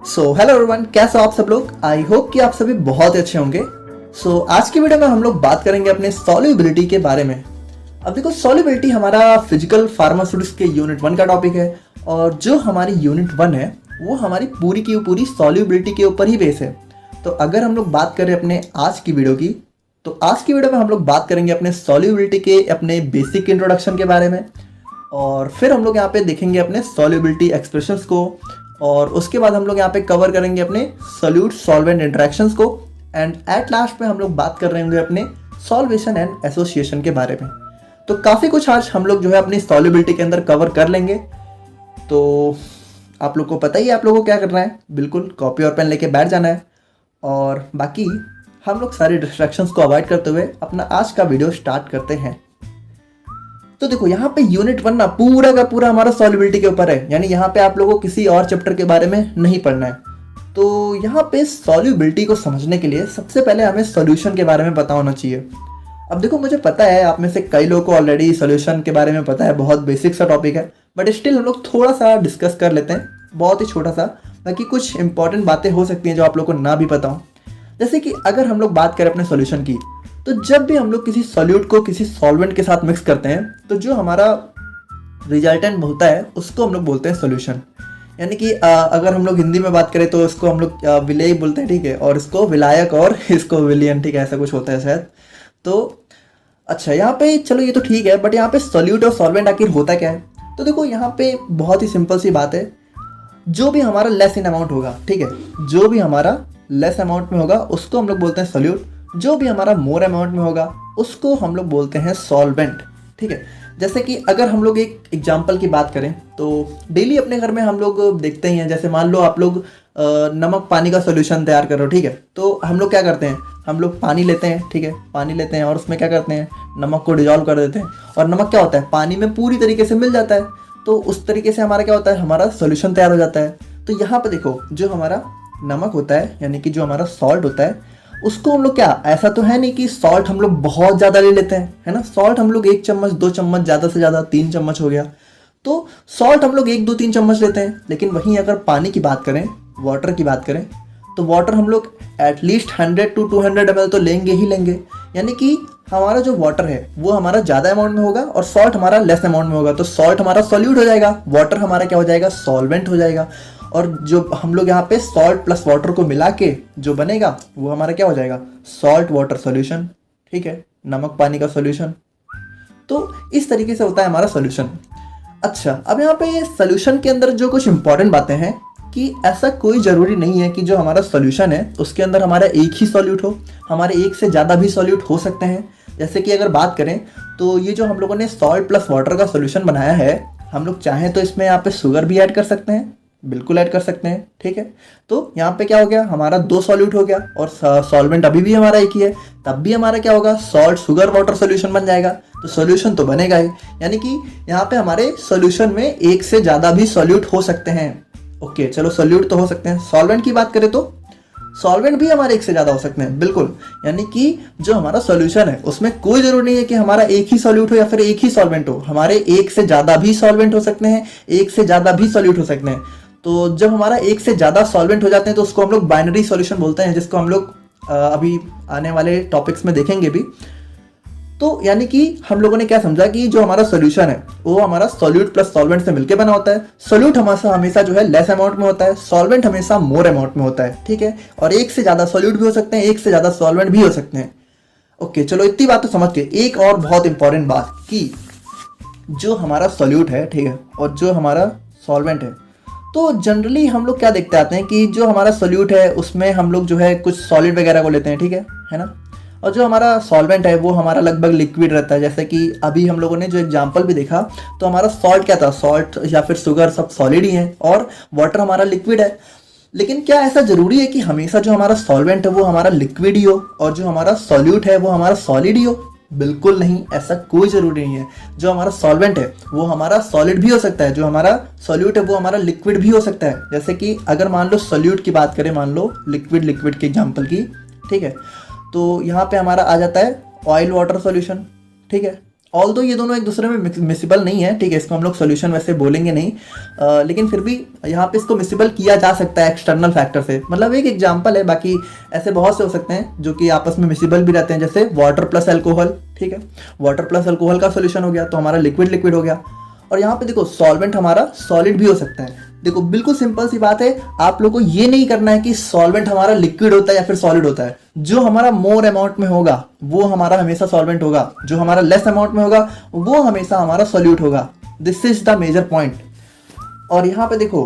Hello everyone, कैसे हो आप सब लोग। आई होप कि आप सभी बहुत अच्छे होंगे। आज की वीडियो में हम लोग बात करेंगे अपने सॉल्युबिलिटी के बारे में। अब देखो, सॉल्युबिलिटी हमारा फिजिकल फार्मास्यूटिक्स के यूनिट 1 का टॉपिक है और जो हमारी यूनिट 1 है वो हमारी पूरी की पूरी सॉल्युबिलिटी के ऊपर ही बेस है। तो अगर हम लोग बात करें अपने आज की वीडियो की, तो आज की वीडियो में हम लोग बात करेंगे अपने सॉल्युबिलिटी के अपने बेसिक इंट्रोडक्शन के बारे में, और फिर हम लोग यहाँ पे देखेंगे अपने सॉल्युबिलिटी एक्सप्रेशंस को, और उसके बाद हम लोग यहाँ पे कवर करेंगे अपने सॉल्यूट सॉल्वेंट इंटरेक्शंस को, एंड एट लास्ट में हम लोग बात कर रहे होंगे अपने सॉल्वेशन एंड एसोसिएशन के बारे में। तो काफ़ी कुछ आज हम लोग जो है अपनी सॉल्युबिलिटी के अंदर कवर कर लेंगे। तो आप लोग को पता ही है आप लोगों को क्या करना है, बिल्कुल कॉपी और पेन लेके बैठ जाना है, और बाकी हम लोग सारे डिस्ट्रैक्शंस को अवॉइड करते हुए अपना आज का वीडियो स्टार्ट करते हैं। तो देखो, यहाँ पे यूनिट 1 ना पूरा का पूरा हमारा सॉल्युबिलिटी के ऊपर है, यानी यहाँ पे आप लोगों को किसी और चैप्टर के बारे में नहीं पढ़ना है। तो यहाँ पे सॉल्युबिलिटी को समझने के लिए सबसे पहले हमें सॉल्यूशन के बारे में पता होना चाहिए। अब देखो, मुझे पता है आप में से कई लोगों को ऑलरेडी सॉल्यूशन के बारे में पता है, बहुत बेसिक सा टॉपिक है, बट स्टिल हम लोग थोड़ा सा डिस्कस कर लेते हैं, बहुत ही छोटा सा, ताकि कुछ इंपॉर्टेंट बातें हो सकती हैं जो आप लोग को ना भी पता हो। जैसे कि अगर हम लोग बात करें अपने सॉल्यूशन की, तो जब भी हम लोग किसी सॉल्यूट को किसी सॉल्वेंट के साथ मिक्स करते हैं तो जो हमारा रिजल्टेंट होता है उसको हम लोग बोलते हैं सॉल्यूशन। यानी कि अगर हम लोग हिंदी में बात करें तो इसको हम लोग विलेय बोलते हैं, ठीक है, और इसको विलायक और इसको विलियन, ठीक है, ऐसा कुछ होता है शायद। तो अच्छा, यहाँ पे चलो ये तो ठीक है, बट यहाँ पे सॉल्यूट और सॉल्वेंट आखिर होता क्या है। तो देखो, यहाँ पे बहुत ही सिंपल सी बात है, जो भी हमारा लेस इन अमाउंट होगा, ठीक है, जो भी हमारा लेस अमाउंट में होगा उसको हम लोग बोलते हैं सॉल्यूट, जो भी हमारा मोर अमाउंट में होगा उसको हम लोग बोलते हैं सॉल्वेंट, ठीक है। जैसे कि अगर हम लोग एक एग्जांपल की बात करें तो डेली अपने घर में हम लोग देखते ही हैं, जैसे मान लो आप लोग नमक पानी का सॉल्यूशन तैयार कर रहे हो, ठीक है, तो हम लोग क्या करते हैं, हम लोग पानी लेते हैं, ठीक है, पानी लेते हैं और उसमें क्या करते हैं, नमक को डिजॉल्व कर देते हैं, और नमक क्या होता है, पानी में पूरी तरीके से मिल जाता है। तो उस तरीके से हमारा क्या होता है, हमारा सॉल्यूशन तैयार हो जाता है। तो यहाँ पे देखो, जो हमारा नमक होता है, यानी कि जो हमारा सॉल्ट होता है, उसको हम लोग क्या, ऐसा तो है नहीं कि सॉल्ट हम लोग बहुत ज़्यादा ले लेते हैं, है ना। सॉल्ट हम लोग 1 चम्मच 2 चम्मच, ज़्यादा से ज़्यादा 3 चम्मच हो गया, तो सॉल्ट हम लोग 1 2 3 चम्मच लेते हैं। लेकिन वहीं अगर पानी की बात करें, वाटर की बात करें, तो वाटर हम लोग एटलीस्ट 100 to 200 ml तो लेंगे ही लेंगे। यानी कि हमारा जो वाटर है वो हमारा ज़्यादा अमाउंट में होगा और सॉल्ट हमारा लेस अमाउंट में होगा, तो सॉल्ट हमारा सॉल्यूट हो जाएगा, वाटर हमारा क्या हो जाएगा, सॉल्वेंट हो जाएगा। और जो हम लोग यहाँ पे सॉल्ट प्लस वाटर को मिला के जो बनेगा वो हमारा क्या हो जाएगा, सॉल्ट वाटर सॉल्यूशन, ठीक है, नमक पानी का सॉल्यूशन। तो इस तरीके से होता है हमारा सॉल्यूशन। अच्छा, अब यहाँ पे सॉल्यूशन के अंदर जो कुछ इंपॉर्टेंट बातें हैं कि ऐसा कोई ज़रूरी नहीं है कि जो हमारा सॉल्यूशन है उसके अंदर हमारा एक ही सॉल्यूट हो, हमारे एक से ज़्यादा भी सॉल्यूट हो सकते हैं। जैसे कि अगर बात करें तो ये जो हम लोगों ने सॉल्ट प्लस वाटर का सॉल्यूशन बनाया है, हम लोग चाहें तो इसमें यहाँ पे शुगर भी ऐड कर सकते हैं, बिल्कुल ऐड कर सकते हैं, ठीक है। तो यहाँ पे क्या हो गया, हमारा 2 सॉल्यूट हो गया, और सॉल्वेंट अभी भी हमारा एक ही है, तब भी हमारा क्या होगा, सॉल्ट शुगर वाटर सॉल्यूशन बन जाएगा। तो सॉल्यूशन तो बनेगा ही, यानी कि यहाँ पे हमारे सॉल्यूशन में एक से ज़्यादा भी सॉल्यूट हो सकते हैं। ओके, चलो सॉल्यूट तो हो सकते हैं। सॉल्वेंट की बात करें तो सॉल्वेंट भी हमारे एक से ज़्यादा हो सकते हैं, बिल्कुल। यानी कि जो हमारा सॉल्यूशन है उसमें कोई ज़रूरी नहीं है कि हमारा एक ही सॉल्यूट हो या फिर एक ही सॉल्वेंट हो, हमारे एक से ज़्यादा भी सॉल्वेंट हो सकते हैं, एक से ज़्यादा भी सॉल्यूट हो सकते हैं। तो जब हमारा एक से ज़्यादा सॉल्वेंट हो जाते हैं तो उसको हम लोग बाइनरी सॉल्यूशन बोलते हैं, जिसको हम लोग अभी आने वाले टॉपिक्स में देखेंगे भी। तो यानी कि हम लोगों ने क्या समझा कि जो हमारा सॉल्यूशन है वो हमारा सॉल्यूट प्लस सॉल्वेंट से मिलकर बना होता है। सॉल्यूट हमेशा जो है लेस अमाउंट में होता है, सॉल्वेंट हमेशा मोर अमाउंट में होता है, ठीक है। और एक से ज़्यादा सॉल्यूट भी हो सकते हैं, एक से ज़्यादा सॉल्वेंट भी हो सकते हैं। ओके, चलो इतनी बात तो समझ के एक और बहुत इंपॉर्टेंट बात कि जो हमारा सॉल्यूट है, ठीक है, और जो हमारा सॉल्वेंट है, तो जनरली हम लोग क्या देखते आते हैं कि जो हमारा सॉल्यूट है उसमें हम लोग जो है कुछ सॉलिड वगैरह को लेते हैं, ठीक है ना। और जो हमारा सॉल्वेंट है वो हमारा लगभग लिक्विड रहता है। जैसे कि अभी हम लोगों ने जो एग्जांपल भी देखा, तो हमारा सॉल्ट क्या था, सॉल्ट या फिर शुगर सब सॉलिड ही है, और वाटर हमारा लिक्विड है। लेकिन क्या ऐसा ज़रूरी है कि हमेशा जो हमारा सॉल्वेंट है वो हमारा लिक्विड ही हो और जो हमारा सॉल्यूट है वो हमारा सॉलिड ही हो? बिल्कुल नहीं, ऐसा कोई ज़रूरी नहीं है। जो हमारा सॉल्वेंट है वो हमारा सॉलिड भी हो सकता है, जो हमारा सॉल्यूट है वो हमारा लिक्विड भी हो सकता है। जैसे कि अगर मान लो सॉल्यूट की बात करें, मान लो लिक्विड के एग्जांपल की, ठीक है, तो यहाँ पे हमारा आ जाता है ऑयल वाटर सॉल्यूशन, ठीक है। ऑल्दो ये दोनों एक दूसरे में मिसिबल नहीं है, ठीक है, इसको हम लोग सोल्यूशन वैसे बोलेंगे नहीं, लेकिन फिर भी यहाँ पे इसको मिसिबल किया जा सकता है एक्सटर्नल फैक्टर से, मतलब एक एग्जांपल है, बाकी ऐसे बहुत से हो सकते हैं जो कि आपस में मिसिबल भी रहते हैं, जैसे वाटर प्लस अल्कोहल, ठीक है, वाटर प्लस अल्कोहल का सोल्यूशन हो गया तो हमारा लिक्विड लिक्विड हो गया। और यहाँ पे देखो सॉल्वेंट हमारा सॉलिड भी हो सकता है। देखो बिल्कुल सिंपल सी बात है, आप लोग को ये नहीं करना है कि सॉल्वेंट हमारा लिक्विड होता है या फिर सॉलिड होता है। जो हमारा मोर अमाउंट में होगा वो हमारा हमेशा सॉल्वेंट होगा, जो हमारा लेस अमाउंट में होगा वो हमेशा हमारा सॉल्यूट होगा। This is the major point. और यहाँ पे देखो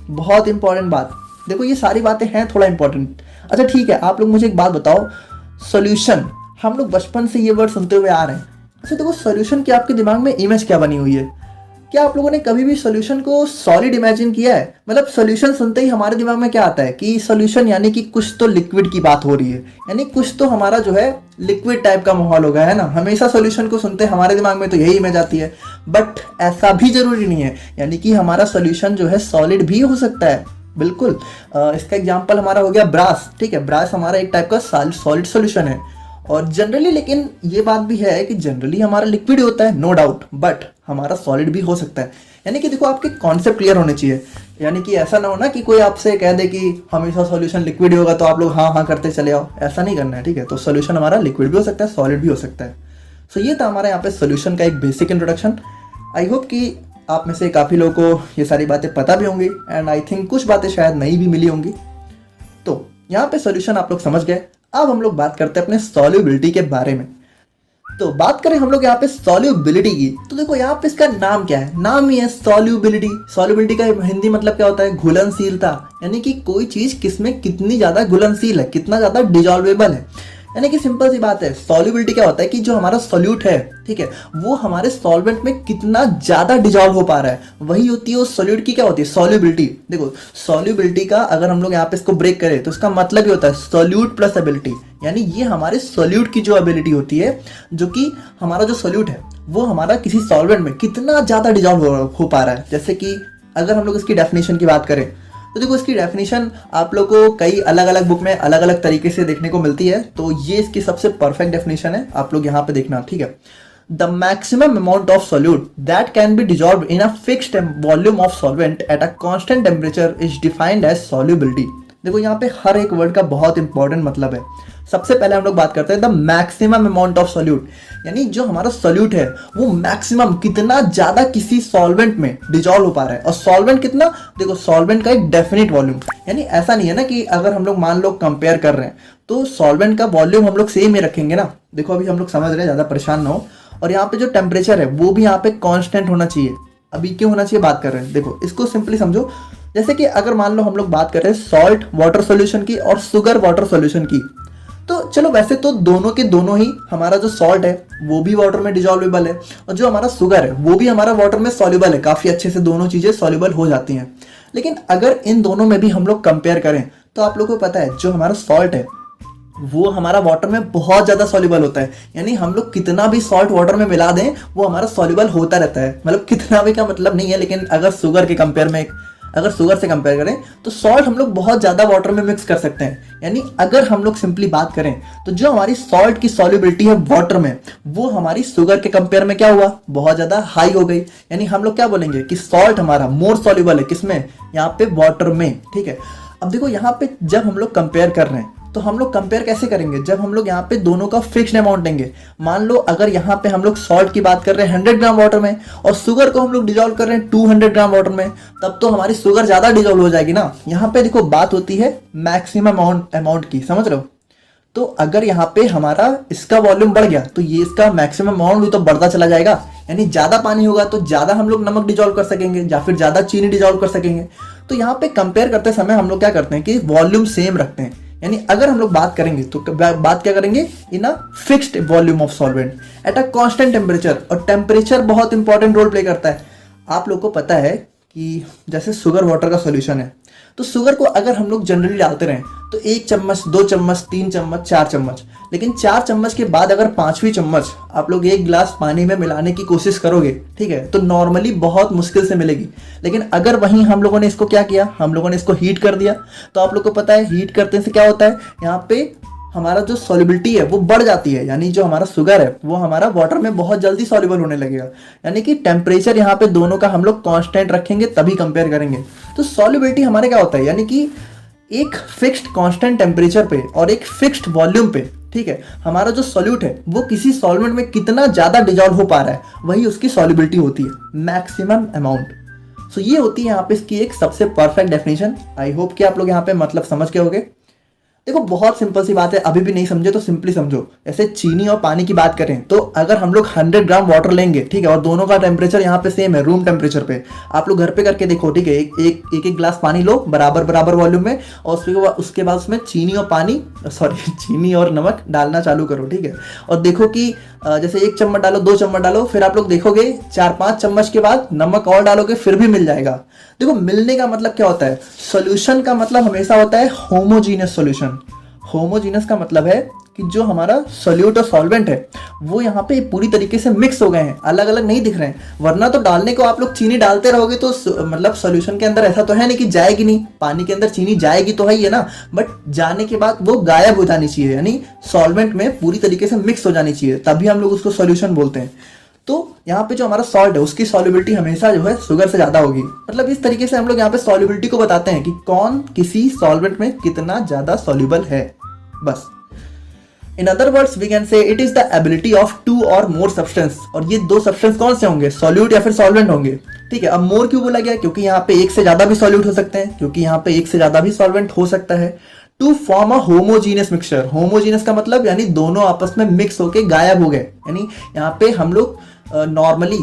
बहुत इंपॉर्टेंट बात, देखो ये सारी बातें हैं थोड़ा इंपॉर्टेंट। अच्छा ठीक है, आप लोग मुझे एक बात बताओ, सॉल्यूशन, हम लोग बचपन से ये वर्ड सुनते हुए आ रहे हैं। अच्छा देखो सॉल्यूशन की आपके दिमाग में इमेज क्या बनी हुई है? क्या आप लोगों ने कभी भी सॉल्यूशन को सॉलिड इमेजिन किया है? मतलब सॉल्यूशन सुनते ही हमारे दिमाग में क्या आता है कि सॉल्यूशन यानी कि कुछ तो लिक्विड की बात हो रही है, यानी कुछ तो हमारा जो है लिक्विड टाइप का माहौल होगा, है ना। हमेशा सॉल्यूशन को सुनते हमारे दिमाग में तो यही इमेज आती है, बट ऐसा भी जरूरी नहीं है, यानी कि हमारा सॉल्यूशन जो है सॉलिड भी हो सकता है। बिल्कुल, इसका एग्जाम्पल हमारा हो गया ब्रास, ठीक है, ब्रास हमारा एक टाइप का सॉलिड सॉल्यूशन है। और जनरली, लेकिन ये बात भी है कि जनरली हमारा लिक्विड होता है, नो डाउट, बट हमारा सॉलिड भी हो सकता है। यानी कि देखो आपके कॉन्सेप्ट क्लियर होने चाहिए, यानी कि ऐसा ना हो ना कि कोई आपसे कह दे कि हमेशा सॉल्यूशन लिक्विड होगा तो आप लोग हाँ हाँ करते चले आओ, ऐसा नहीं करना है, ठीक है। तो सॉल्यूशन हमारा लिक्विड भी हो सकता है, सॉलिड भी हो सकता है। सो ये था हमारे यहाँ पे सॉल्यूशन का एक बेसिक इंट्रोडक्शन। आई होप कि आप में से काफ़ी लोगों को ये सारी बातें पता भी होंगी, एंड आई थिंक कुछ बातें शायद नई भी मिली होंगी। तो यहाँ पे सॉल्यूशन आप लोग समझ गए। अब हम लोग बात करते हैं अपने सॉल्युबिलिटी के बारे में। तो बात करें हम लोग यहाँ पे सॉल्युबिलिटी की, तो देखो यहाँ पे इसका नाम क्या है, नाम ही है सॉल्युबिलिटी। सॉल्युबिलिटी का हिंदी मतलब क्या होता है? घुलनशीलता, यानी कि कोई चीज किसमें कितनी ज्यादा घुलनशील है, कितना ज्यादा डिजॉल्वेबल है। यानी कि सिंपल सी बात है, सॉल्युबिलिटी क्या होता है कि जो हमारा सॉल्यूट है, ठीक है, वो हमारे सॉल्वेंट में कितना ज्यादा डिजॉल्व हो पा रहा है, वही होती है उस सॉल्यूट की क्या होती है, सॉल्युबिलिटी। देखो सॉल्युबिलिटी का अगर हम लोग यहाँ पे इसको ब्रेक करें तो उसका मतलब ये होता है सॉल्यूट प्लस एबिलिटी, यानी ये हमारे सॉल्यूट की जो एबिलिटी होती है, जो कि हमारा जो सॉल्यूट है वो हमारा किसी सॉल्वेंट में कितना ज्यादा डिजॉल्व हो पा रहा है। जैसे कि अगर हम लोग इसकी डेफिनेशन की बात करें तो देखो इसकी डेफिनेशन आप लोग को कई अलग अलग बुक में अलग अलग तरीके से देखने को मिलती है, तो ये इसकी सबसे परफेक्ट डेफिनेशन है, आप लोग यहाँ पे देखना, ठीक है। The maximum amount of solute that can be dissolve in a fixed volume of solvent at a constant temperature is defined as solubility. देखो यहाँ पे हर एक वर्ड का बहुत इंपॉर्टेंट मतलब है। सबसे पहले हम लोग बात करते हैं the maximum amount of solute, यानी जो हमारा सॉल्यूट है वो मैक्सिमम कितना ज्यादा किसी सॉल्वेंट में डिजॉल्व हो पा रहा है। और सॉल्वेंट कितना, देखो सॉल्वेंट का एक डेफिनेट वॉल्यूम, यानी ऐसा नहीं है ना कि अगर हम लोग मान लो कंपेयर कर रहे हैं तो सॉल्वेंट का वॉल्यूम हम लोग सेम ही रखेंगे ना। देखो अभी हम लोग समझ रहे हैं, ज्यादा परेशान ना हो। और यहाँ पे जो टेम्परेचर है वो भी यहाँ पे कॉन्स्टेंट होना चाहिए। अभी क्यों होना चाहिए बात कर रहे हैं, देखो इसको सिंपली समझो। जैसे कि अगर मान लो हम लोग बात कर रहे हैं सॉल्ट वाटर सॉल्यूशन की और शुगर वाटर सॉल्यूशन की, तो चलो वैसे तो दोनों के दोनों ही, हमारा जो सॉल्ट है वो भी वाटर में डिजॉल्वेबल है और जो हमारा शुगर है वो भी हमारा वाटर में सॉल्युबल है, काफी अच्छे से दोनों चीजें सॉल्युबल हो जाती हैं। लेकिन अगर इन दोनों में भी हम लोग कंपेयर करें तो आप लोगों को पता है जो हमारा सॉल्ट है वो हमारा वाटर में बहुत ज्यादा सॉल्युबल होता है, यानी हम लोग कितना भी सॉल्ट वाटर में मिला दें वो हमारा सॉल्युबल होता रहता है। मतलब कितना भी का मतलब नहीं है, लेकिन अगर शुगर के कंपेयर में, अगर शुगर से कंपेयर करें तो सॉल्ट हम लोग बहुत ज्यादा वाटर में मिक्स कर सकते हैं। यानी अगर हम लोग सिंपली बात करें तो जो हमारी सॉल्ट की सॉल्युबिलिटी है वाटर में, वो हमारी शुगर के कंपेयर में क्या हुआ, बहुत ज्यादा हाई हो गई। यानी हम लोग क्या बोलेंगे कि सॉल्ट हमारा मोर सॉल्युबल है, किसमें, यहाँ पे वाटर में, ठीक है। अब देखो यहाँ पे जब हम लोग कंपेयर कर रहे हैं तो हम लोग कंपेयर कैसे करेंगे, जब हम लोग यहाँ पे दोनों का फिक्स्ड अमाउंट लेंगे। मान लो अगर यहाँ पे हम लोग सॉल्ट की बात कर रहे हैं 100 ग्राम वाटर में और शुगर को हम लोग डिजॉल्व कर रहे हैं 200 ग्राम वाटर में, तब तो हमारी शुगर ज्यादा डिजॉल्व हो जाएगी ना। यहाँ पे देखो बात होती है मैक्सिमम अमाउंट की, समझ रहे हो। तो अगर यहाँ पे हमारा इसका वॉल्यूम बढ़ गया तो ये इसका मैक्सिमम अमाउंट भी तो बढ़ता चला जाएगा। यानी ज्यादा पानी होगा तो ज्यादा हम लोग नमक डिजॉल्व कर सकेंगे या फिर ज्यादा चीनी डिजॉल्व कर सकेंगे। तो यहाँ पे कंपेयर करते समय हम लोग क्या करते हैं कि वॉल्यूम सेम रखते हैं। यानी अगर हम लोग बात करेंगे तो बात क्या करेंगे, in a fixed volume of solvent at a constant temperature. और टेम्परेचर बहुत इंपॉर्टेंट रोल प्ले करता है। आप लोग को पता है कि जैसे शुगर वाटर का सॉल्यूशन है, तो शुगर को अगर हम लोग जनरली डालते रहें तो 1 चम्मच 2 चम्मच 3 चम्मच 4 चम्मच, लेकिन 4 चम्मच के बाद अगर 5वीं चम्मच आप लोग 1 गिलास पानी में मिलाने की कोशिश करोगे, ठीक है, तो नॉर्मली बहुत मुश्किल से मिलेगी। लेकिन अगर वहीं हम लोगों ने इसको क्या किया, हम लोगों ने इसको हीट कर दिया, तो आप लोग को पता है हीट करने से क्या होता है, यहाँ पे हमारा जो सॉल्युबिलिटी है वो बढ़ जाती है, यानी जो हमारा शुगर है वो हमारा वाटर में बहुत जल्दी सॉल्युबल होने लगेगा। यानी कि टेम्परेचर यहाँ पे दोनों का हम लोग कांस्टेंट रखेंगे तभी कंपेयर करेंगे। तो सॉल्युबिलिटी हमारे क्या होता है, यानी कि एक फिक्स्ड कांस्टेंट टेम्परेचर पे और एक फिक्स्ड वॉल्यूम पे, ठीक है, हमारा जो सॉल्यूट है वो किसी सॉल्वेंट में कितना ज्यादा डिजॉल्व हो पा रहा है, वही उसकी सॉल्युबिलिटी होती है, मैक्सिमम अमाउंट। सो ये होती है यहाँ पे इसकी एक सबसे परफेक्ट डेफिनेशन। आई होप कि आप लोग यहाँ पे मतलब समझ गए होंगे। देखो बहुत सिंपल सी बात है, अभी भी नहीं समझे तो सिंपली समझो। जैसे चीनी और पानी की बात करें तो अगर हम लोग 100 ग्राम वाटर लेंगे, ठीक है, और दोनों का टेम्परेचर यहाँ पे सेम है, रूम टेम्परेचर पे, आप लोग घर पे करके देखो, ठीक है, एक गिलास पानी लो बराबर बराबर वॉल्यूम में, और उसके बाद उसमें चीनी और पानी चीनी और नमक डालना चालू करो, ठीक है, और देखो कि जैसे 1 चम्मच डालो, 2 चम्मच डालो, फिर आप लोग देखोगे 4-5 चम्मच के बाद नमक और डालोगे फिर भी मिल जाएगा। देखो मिलने का मतलब क्या होता है, सॉल्यूशन का मतलब हमेशा होता है होमोजीनियस सॉल्यूशन। होमोजीनियस का मतलब है कि जो हमारा सॉल्यूट और सॉल्वेंट है वो यहाँ पे पूरी तरीके से मिक्स हो गए हैं, अलग अलग नहीं दिख रहे हैं। वरना तो डालने को आप लोग चीनी डालते रहोगे तो मतलब सॉल्यूशन के अंदर ऐसा तो है नहीं कि जाएगी नहीं, पानी के अंदर चीनी जाएगी तो है ही है ना, बट जाने के बाद वो गायब हो जानी चाहिए, यानी सॉल्वेंट में पूरी तरीके से मिक्स हो जानी चाहिए, तभी हम लोग उसको सॉल्यूशन बोलते हैं। तो यहाँ पे जो हमारा सॉल्ट है उसकी सॉल्युबिलिटी हमेशा जो है शुगर से ज्यादा होगी। मतलब इस तरीके से हम लोग यहाँ पे सॉल्युबिलिटी को बताते हैं कि कौन किसी सॉल्वेंट में कितना ज्यादा सॉल्युबल है, बस। In other words we can say it is the ability of 2 और मोर सब्सटेंस। और ये 2 सब्सटेंस कौन से होंगे, सॉल्यूट या फिर सॉल्वेंट होंगे, ठीक है। अब मोर क्यों बोला गया, क्योंकि यहाँ पे एक से ज्यादा भी सॉल्यूट हो सकते हैं, क्योंकि यहाँ पे एक से ज्यादा भी सॉल्वेंट हो सकता है। To form a homogeneous mixture. Homogeneous का मतलब यानी दोनों आपस में मिक्स होके गायब हो गए, यानी यहाँ पे हम लोग नॉर्मली,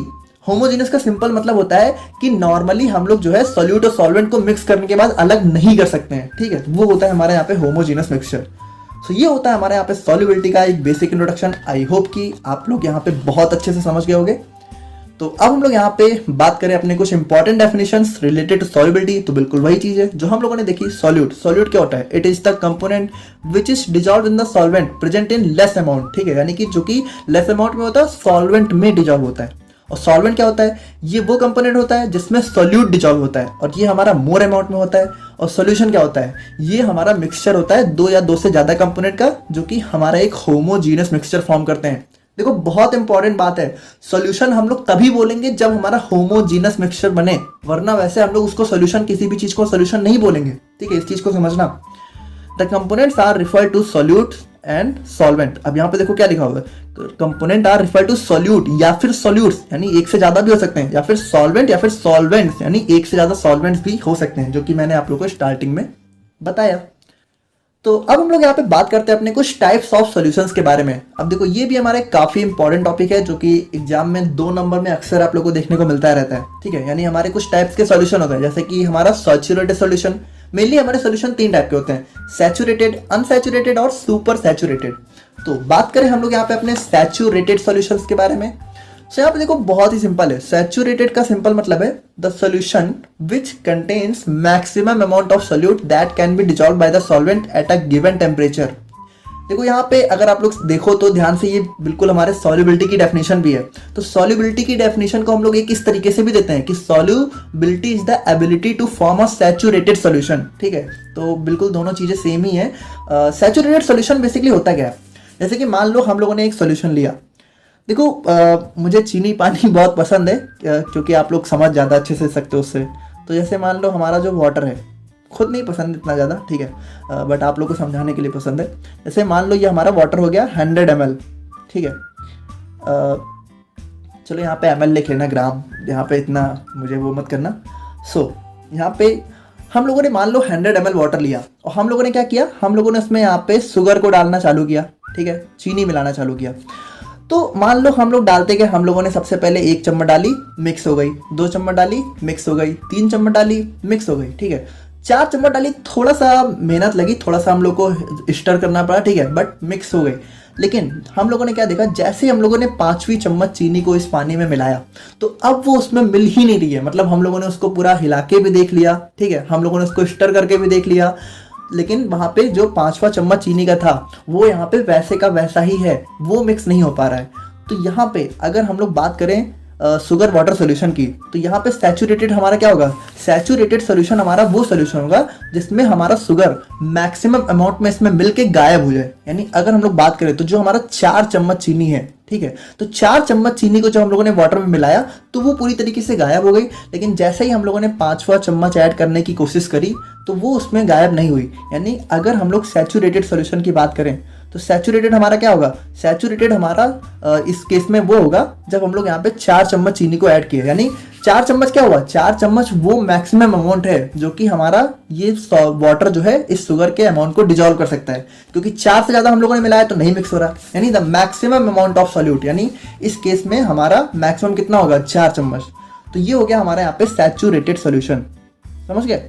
होमोजीनियस का सिंपल मतलब होता है कि नॉर्मली हम लोग जो है सॉल्यूट और सॉल्वेंट को मिक्स करने के बाद अलग नहीं कर सकते हैं, ठीक है, वो होता है हमारे यहाँ पे होमोजीनियस मिक्सचर। सो ये होता है हमारे यहाँ पे सॉल्युबिलिटी का एक बेसिक इंट्रोडक्शन। आई होप कि आप लोग यहाँ पे बहुत अच्छे से समझ गए होंगे। तो अब हम लोग यहाँ पे बात करें अपने कुछ important definitions related to solubility, तो बिल्कुल वही चीज है जो हम लोगों ने देखी। सॉल्यूट, सॉल्यूट क्या होता है, it is the component which is dissolve in the solvent present in less amount, ठीक है, यानी कि जो कि लेस अमाउंट में होता है, सॉल्वेंट में डिजॉल्व होता है। और सॉल्वेंट क्या होता है, ये वो कंपोनेंट होता है जिसमें सॉल्यूट डिजॉल्व होता है, और ये हमारा मोर अमाउंट में होता है। और सॉल्यूशन क्या होता है, ये हमारा मिक्सचर होता है 2 या 2 से ज्यादा कंपोनेंट का, जो कि हमारा एक होमोजीनियस मिक्सचर फॉर्म करते हैं। देखो बहुत इंपॉर्टेंट बात है, सॉल्यूशन हम लोग तभी बोलेंगे जब हमारा होमोजीनियस मिक्सचर बने, वरना वैसे हम लोग उसको सॉल्यूशन, किसी भी चीज को सॉल्यूशन नहीं बोलेंगे, ठीक है, इस चीज को समझना। The components are refer to solute and solvent. अब यहाँ पे देखो क्या लिखा हुआ है, component are refer to solute या फिर सॉल्यूट्स, यानी एक से ज्यादा भी हो सकते हैं, या फिर सॉल्वेंट या फिर सॉल्वेंट्स, यानी एक से ज्यादा सॉल्वेंट्स भी हो सकते हैं, जो कि मैंने आप लोगों को स्टार्टिंग में बताया। तो अब हम लोग यहाँ पे बात करते हैं अपने कुछ टाइप्स ऑफ सॉल्यूशंस के बारे में। अब देखो ये भी हमारा एक काफी इंपॉर्टेंट टॉपिक है, जो कि एग्जाम में 2 नंबर में अक्सर आप लोग को देखने को मिलता रहता है, ठीक है। यानी हमारे कुछ टाइप्स के सॉल्यूशन होते हैं, जैसे कि हमारा सैचुरेटेड सॉल्यूशन। मेनली हमारे सॉल्यूशन 3 टाइप के होते हैं, सैचुरेटेड, अनसैचुरेटेड और सुपर सैचुरेटेड। तो बात करें हम लोग यहाँ पे अपने सैचुरेटेड सॉल्यूशंस के बारे में। सो यहाँ पे देखो बहुत ही सिंपल है, सैचुरेटेड का सिंपल मतलब है the solution which contains maximum amount of solute that can be dissolve by the solvent at a given temperature. देखो यहाँ पे अगर आप लोग देखो तो ध्यान से, ये बिल्कुल हमारे सॉल्युबिलिटी की डेफिनेशन भी है। तो सॉल्युबिलिटी की डेफिनेशन को हम लोग एक इस तरीके से भी देते हैं कि solubility is the ability to form a saturated solution, ठीक है। तो बिल्कुल दोनों चीजें सेम ही है। सैचुरेटेड सॉल्यूशन बेसिकली होता क्या है, जैसे कि मान लो हम लोगों ने एक सॉल्यूशन लिया। देखो मुझे चीनी पानी बहुत पसंद है, क्योंकि आप लोग समझ ज़्यादा अच्छे से सकते हो उससे। तो जैसे मान लो हमारा जो वाटर है, खुद नहीं पसंद इतना ज़्यादा, ठीक है, बट आप लोग को समझाने के लिए पसंद है। जैसे मान लो ये हमारा वाटर हो गया 100 ml, ठीक है। चलो यहाँ पे ml लिख लेना, ग्राम यहाँ पे इतना मुझे वो मत करना। सो यहाँ पे हम लोगों ने मान लो 100 ml वाटर लिया, और हम लोगों ने क्या किया, हम लोगों ने उसमें यहाँ पे शुगर को डालना चालू किया, ठीक है, चीनी मिलाना चालू किया। तो मान लो हम लोग डालते गए, हम लोगों ने सबसे पहले 1 चम्मच डाली, मिक्स हो गई, 2 चम्मच डाली, मिक्स हो गई, 3 चम्मच डाली, मिक्स हो गई, ठीक है, 4 चम्मच डाली, थोड़ा सा मेहनत लगी, थोड़ा सा हम लोग को स्टर करना पड़ा, ठीक है, बट मिक्स हो गई। लेकिन हम लोगों ने क्या देखा, जैसे हम लोगों ने 5वीं चम्मच चीनी को इस पानी में मिलाया, तो अब वो उसमें मिल ही नहीं रही है। मतलब हम लोगों ने उसको पूरा हिला के भी देख लिया, ठीक है, हम लोगों ने उसको स्टर करके भी देख लिया, लेकिन वहां पे जो 5वां चम्मच चीनी का था वो यहाँ पे वैसे का वैसा ही है, वो मिक्स नहीं हो पा रहा है। तो यहाँ पे अगर हम लोग बात करें शुगर वाटर सोल्यूशन की, तो यहाँ पे सैचुरेटेड हमारा क्या होगा, सैचुरेटेड सोल्यूशन हमारा वो सोल्यूशन होगा जिसमें हमारा शुगर मैक्सिमम अमाउंट में इसमें मिलके गायब हो जाए। यानी अगर हम लोग बात करें तो जो हमारा 4 चम्मच चीनी है, ठीक है, तो 4 चम्मच चीनी को जब हम लोगों ने वाटर में मिलाया तो वो पूरी तरीके से गायब हो गई, लेकिन जैसे ही हम लोगों ने 5वां चम्मच ऐड करने की कोशिश करी तो वो उसमें गायब नहीं हुई। यानी अगर हम लोग सैचुरेटेड सोल्यूशन की बात करें तो सैचुरेटेड हमारा क्या होगा, सैचुरेटेड हमारा इस केस में वो होगा जब हम लोग यहाँ पे 4 चम्मच चीनी को ऐड किए। यानी 4 चम्मच क्या हुआ, 4 चम्मच वो मैक्सिमम अमाउंट है जो कि हमारा ये वाटर जो है इस शुगर के अमाउंट को डिजोल्व कर सकता है, क्योंकि 4 से ज्यादा हम लोगों ने मिलाया तो नहीं मिक्स हो रहा। यानी the maximum amount of solute, यानी इस केस में हमारा मैक्सिमम कितना होगा, 4 चम्मच। तो ये हो गया हमारा यहाँ पे सैचुरेटेड सोल्यूशन। समझ गए,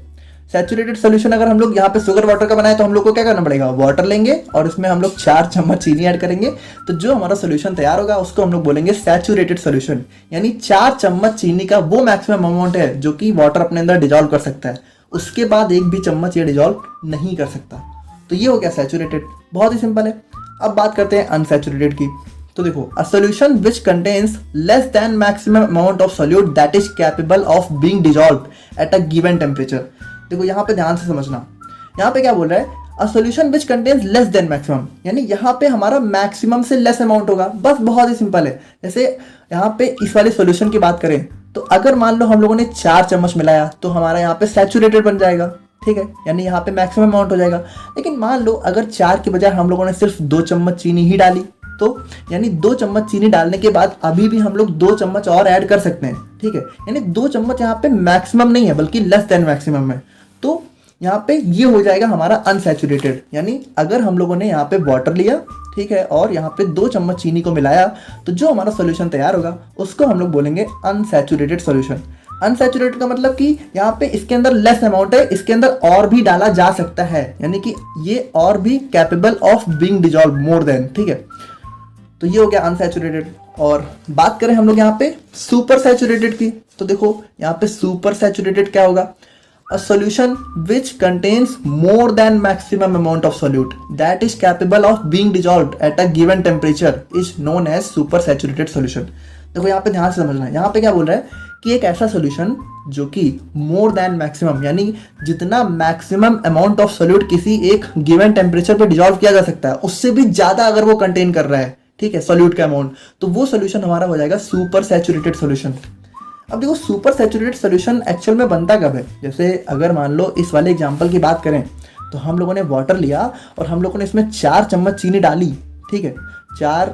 सैचुरेटेड सोल्यूशन अगर हम लोग यहाँ पे शुगर वाटर का बनाए तो हम लोग को क्या करना पड़ेगा, वाटर लेंगे और इसमें हम लोग 4 चम्मच चीनी ऐड करेंगे, तो जो हमारा सोल्यूशन तैयार होगा उसको हम लोग बोलेंगे सैचुरेटेड सोल्यूशन। यानी 4 चम्मच चीनी का वो मैक्सिमम अमाउंट है जो कि वाटर अपने अंदर डिजोल्व कर सकता है, उसके बाद एक भी चम्मच ये डिजोल्व नहीं कर सकता। तो ये हो गया सैचुरेटेड, बहुत ही सिंपल है। अब बात करते हैं अनसैचुरेटेड की। तो देखो, a solution which contains less than maximum amount of solute that is capable of being dissolved at a given temperature. देखो यहाँ पे ध्यान से समझना, यहाँ पे क्या बोल रहा है, a solution which contains less than maximum, यानी यहाँ पे हमारा मैक्सिमम से लेस अमाउंट होगा, बस बहुत ही सिंपल है। जैसे यहाँ पे इस वाले सॉल्यूशन की बात करें तो अगर मान लो हम लोगों ने 4 चम्मच मिलाया तो हमारा यहाँ पे सैचुरेटेड बन जाएगा, ठीक है, यानी यहाँ पे मैक्सिमम अमाउंट हो जाएगा। लेकिन मान लो अगर 4 के बजाय हम लोगों ने सिर्फ 2 चम्मच चीनी ही डाली, तो यानी 2 चम्मच चीनी डालने के बाद अभी भी हम लोग 2 चम्मच और ऐड कर सकते हैं, ठीक है, यानी 2 चम्मच यहाँ पे मैक्सिमम नहीं है बल्कि लेस देन मैक्सिमम है। तो यहाँ पे ये हो जाएगा हमारा अनसैचुरेटेड। यानी अगर हम लोगों ने यहाँ पे वाटर लिया, ठीक है, और यहाँ पे 2 चम्मच चीनी को मिलाया तो जो हमारा सोल्यूशन तैयार होगा उसको हम लोग बोलेंगे अनसैचुरेटेड सोल्यूशन। अनसैचुरेटेड का मतलब कि यहाँ पे इसके अंदर लेस अमाउंट है, इसके अंदर और भी डाला जा सकता है, यानी कि ये और भी capable of being dissolve more than, ठीक है। तो ये हो गया अनसैचुरेटेड। और बात करें हम लोग यहाँ पे सुपर सैचुरेटेड की, तो देखो यहाँ पे सुपर सैचुरेटेड क्या होगा, a solution which contains more than maximum amount of solute that is capable of being dissolved at a given temperature is known as super saturated solution। देखो यहाँ पे ध्यान से समझना है, यहाँ पे क्या बोल रहा है कि एक ऐसा सोल्यूशन जो कि मोर देन मैक्सिमम, यानी जितना मैक्सिमम अमाउंट ऑफ सोल्यूट किसी एक गिवन टेम्परेचर पे डिजॉल्व किया जा सकता है उससे भी ज्यादा अगर वो कंटेन कर रहा है, ठीक है, सोल्यूट का अमाउंट, तो वो सोल्यूशन हमारा हो जाएगा सुपर सैचुरेटेड सोल्यूशन। अब देखो सुपर सैचुरेटेड सोल्यूशन एक्चुअल में बनता कब है, जैसे अगर मान लो इस वाले एग्जांपल की बात करें तो हम लोगों ने वाटर लिया और हम लोगों ने इसमें 4 चम्मच चीनी डाली, ठीक है, 4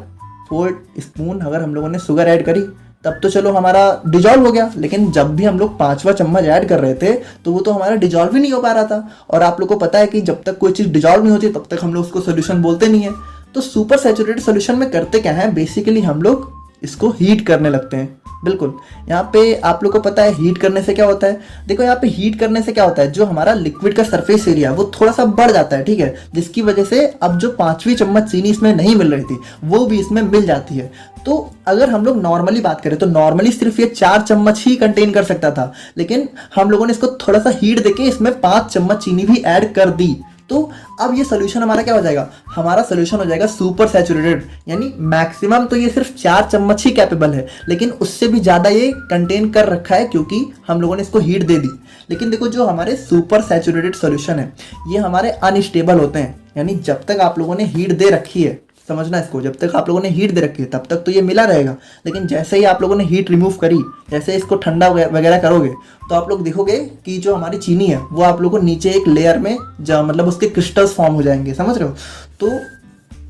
स्पून अगर हम लोगों ने शुगर ऐड करी तब तो चलो हमारा डिजॉल्व हो गया, लेकिन जब भी हम लोग 5वां चम्मच ऐड कर रहे थे तो वो तो हमारा डिजॉल्व ही नहीं हो पा रहा था। और आप लोग को पता है कि जब तक कोई चीज़ डिजॉल्व नहीं होती तब तक हम लोग उसको सोल्यूशन बोलते नहीं है। तो सुपर सैचुरेटेड सोल्यूशन में करते क्या है, बेसिकली हम लोग इसको हीट करने लगते हैं। बिल्कुल, यहाँ पे आप लोग को पता है हीट करने से क्या होता है, देखो यहाँ पे हीट करने से क्या होता है, जो हमारा लिक्विड का सरफेस एरिया वो थोड़ा सा बढ़ जाता है, ठीक है, जिसकी वजह से अब जो 5वीं चम्मच चीनी इसमें नहीं मिल रही थी वो भी इसमें मिल जाती है। तो अगर हम लोग नॉर्मली बात करें तो नॉर्मली सिर्फ ये 4 चम्मच ही कंटेन कर सकता था, लेकिन हम लोगों ने इसको थोड़ा सा हीट देके इसमें 5 चम्मच चीनी भी ऐड कर दी। तो अब ये सोल्यूशन हमारा क्या हो जाएगा, हमारा सोल्यूशन हो जाएगा सुपर सैचुरेटेड, यानी मैक्सिमम तो ये सिर्फ 4 चम्मच ही कैपेबल है, लेकिन उससे भी ज़्यादा ये कंटेन कर रखा है क्योंकि हम लोगों ने इसको हीट दे दी। लेकिन देखो जो हमारे सुपर सैचुरेटेड सोल्यूशन है ये हमारे अनस्टेबल होते हैं, यानी जब तक आप लोगों ने हीट दे रखी है, समझना इसको, जब तक आप लोगों ने हीट दे रखी है तब तक तो ये मिला रहेगा, लेकिन जैसे ही आप लोगों ने हीट रिमूव करी, जैसे इसको ठंडा वगैरह करोगे तो आप लोग देखोगे कि जो हमारी चीनी है वो आप लोगों को नीचे एक लेयर में मतलब उसके क्रिस्टल्स फॉर्म हो जाएंगे, समझ रहे हो। तो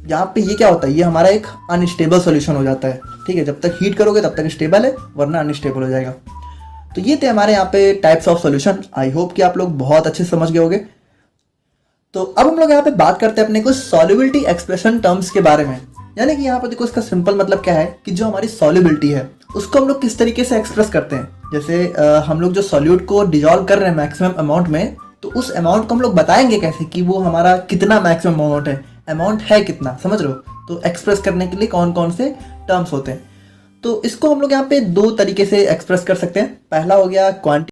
यहाँ पे ये क्या होता है, ये हमारा एक अनस्टेबल सोल्यूशन हो जाता है, ठीक है, जब तक हीट करोगे तब तक स्टेबल है वरना अनस्टेबल हो जाएगा। तो ये थे हमारे यहाँ पे types of solution. I hope कि आप लोग बहुत अच्छे से समझ गए होंगे। तो अब हम लोग यहाँ पे बात करते हैं अपने कुछ सॉल्युबिलिटी एक्सप्रेशन टर्म्स के बारे में, यानी कि यहाँ पर देखो इसका सिंपल मतलब क्या है कि जो हमारी सॉल्युबिलिटी है उसको हम लोग किस तरीके से एक्सप्रेस करते हैं। जैसे हम लोग जो सॉल्यूट को डिजॉल्व कर रहे हैं मैक्सिमम अमाउंट में, तो उस अमाउंट को हम लोग बताएंगे कैसे कि वो हमारा कितना मैक्सिमम अमाउंट है कितना, समझ रहे हो। तो एक्सप्रेस करने के लिए कौन कौन से टर्म्स होते हैं, तो इसको हम लोग यहाँ पे 2 तरीके से एक्सप्रेस कर सकते हैं। पहला हो गया क्वांटिटी